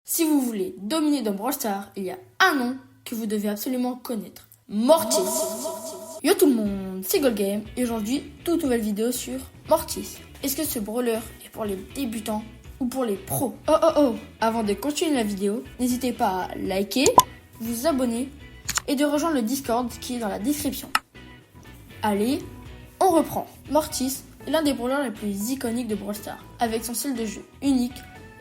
Si vous voulez dominer dans Brawl Stars, il y a un nom que vous devez absolument connaître. Mortis. Yo tout le monde, c'est Goldgame et aujourd'hui, toute nouvelle vidéo sur Mortis. Est-ce que ce brawler est pour les débutants ou pour les pros? Oh. Avant de continuer la vidéo, n'hésitez pas à liker, vous abonner et de rejoindre le Discord qui est dans la description. Allez, on reprend. Mortis est l'un des brawlers les plus iconiques de Brawl Stars, avec son style de jeu unique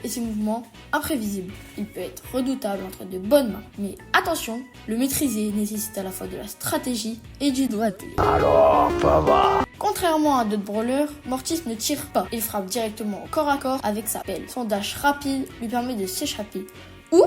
et ses mouvements imprévisibles. Il peut être redoutable entre de bonnes mains, mais attention, le maîtriser nécessite à la fois de la stratégie et du doigté. Alors, ça va. Contrairement à d'autres brawlers, Mortis ne tire pas, il frappe directement au corps à corps avec sa pelle. Son dash rapide lui permet de s'échapper ou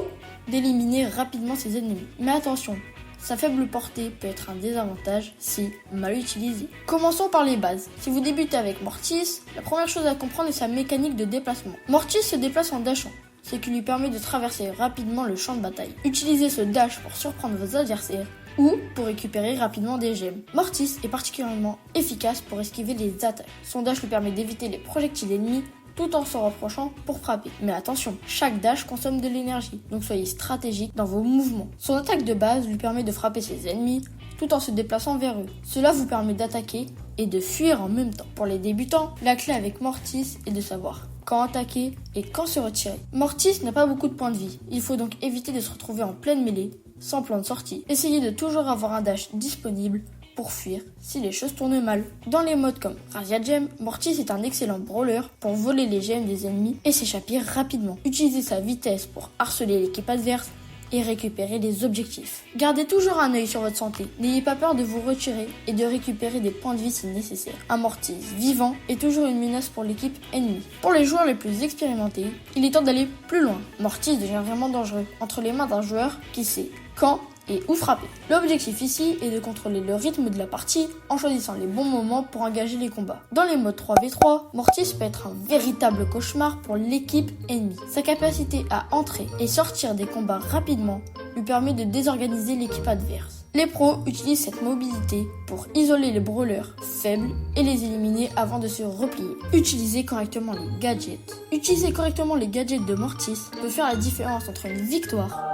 d'éliminer rapidement ses ennemis. Mais attention, sa faible portée peut être un désavantage si mal utilisée. Commençons par les bases. Si vous débutez avec Mortis, la première chose à comprendre est sa mécanique de déplacement. Mortis se déplace en dashant, ce qui lui permet de traverser rapidement le champ de bataille. Utilisez ce dash pour surprendre vos adversaires ou pour récupérer rapidement des gemmes. Mortis est particulièrement efficace pour esquiver les attaques. Son dash lui permet d'éviter les projectiles ennemis tout en se rapprochant pour frapper. Mais attention, chaque dash consomme de l'énergie, donc soyez stratégique dans vos mouvements. Son attaque de base lui permet de frapper ses ennemis tout en se déplaçant vers eux. Cela vous permet d'attaquer et de fuir en même temps. Pour les débutants, la clé avec Mortis est de savoir quand attaquer et quand se retirer. Mortis n'a pas beaucoup de points de vie, il faut donc éviter de se retrouver en pleine mêlée, sans plan de sortie. Essayez de toujours avoir un dash disponible pour fuir si les choses tournent mal. Dans les modes comme Razzia Gem, Mortis est un excellent brawler pour voler les gemmes des ennemis et s'échapper rapidement. Utilisez sa vitesse pour harceler l'équipe adverse et récupérer des objectifs. Gardez toujours un œil sur votre santé. N'ayez pas peur de vous retirer et de récupérer des points de vie si nécessaire. Un Mortis vivant est toujours une menace pour l'équipe ennemie. Pour les joueurs les plus expérimentés, il est temps d'aller plus loin. Mortis devient vraiment dangereux entre les mains d'un joueur qui sait quand et où frapper. L'objectif ici est de contrôler le rythme de la partie en choisissant les bons moments pour engager les combats. Dans les modes 3v3, Mortis peut être un véritable cauchemar pour l'équipe ennemie. Sa capacité à entrer et sortir des combats rapidement lui permet de désorganiser l'équipe adverse. Les pros utilisent cette mobilité pour isoler les brawlers faibles et les éliminer avant de se replier. Utilisez correctement les gadgets. Utiliser correctement les gadgets de Mortis peut faire la différence entre une victoire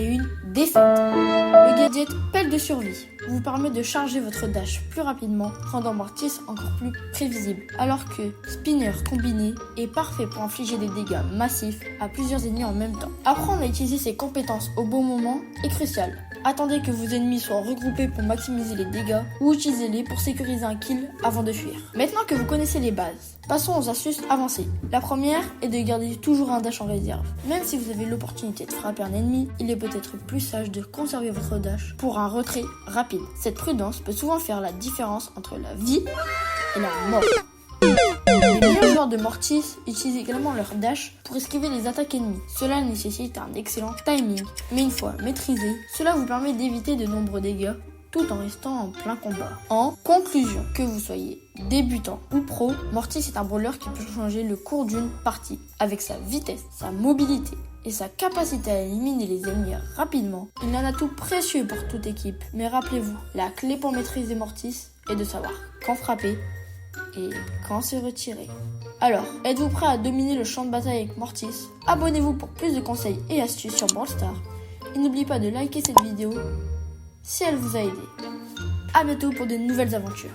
et une défaite. Le gadget pelle de survie vous permet de charger votre dash plus rapidement, rendant Mortis encore plus prévisible, alors que Spinner combiné est parfait pour infliger des dégâts massifs à plusieurs ennemis en même temps. Apprendre à utiliser ses compétences au bon moment est crucial. Attendez que vos ennemis soient regroupés pour maximiser les dégâts ou utilisez-les pour sécuriser un kill avant de fuir. Maintenant que vous connaissez les bases, passons aux astuces avancées. La première est de garder toujours un dash en réserve. Même si vous avez l'opportunité de frapper un ennemi, il est peut-être plus sage de conserver votre dash pour un retrait rapide. Cette prudence peut souvent faire la différence entre la vie et la mort. Les meilleurs joueurs de Mortis utilisent également leur dash pour esquiver les attaques ennemies. Cela nécessite un excellent timing, mais une fois maîtrisé, cela vous permet d'éviter de nombreux dégâts tout en restant en plein combat. En conclusion, que vous soyez débutant ou pro, Mortis est un brawler qui peut changer le cours d'une partie. Avec sa vitesse, sa mobilité et sa capacité à éliminer les ennemis rapidement, il a un atout précieux pour toute équipe. Mais rappelez-vous, la clé pour maîtriser Mortis est de savoir quand frapper et quand se retirer. Alors, êtes-vous prêt à dominer le champ de bataille avec Mortis? Abonnez-vous pour plus de conseils et astuces sur Brawl Stars. Et n'oubliez pas de liker cette vidéo si elle vous a aidé. A bientôt pour de nouvelles aventures.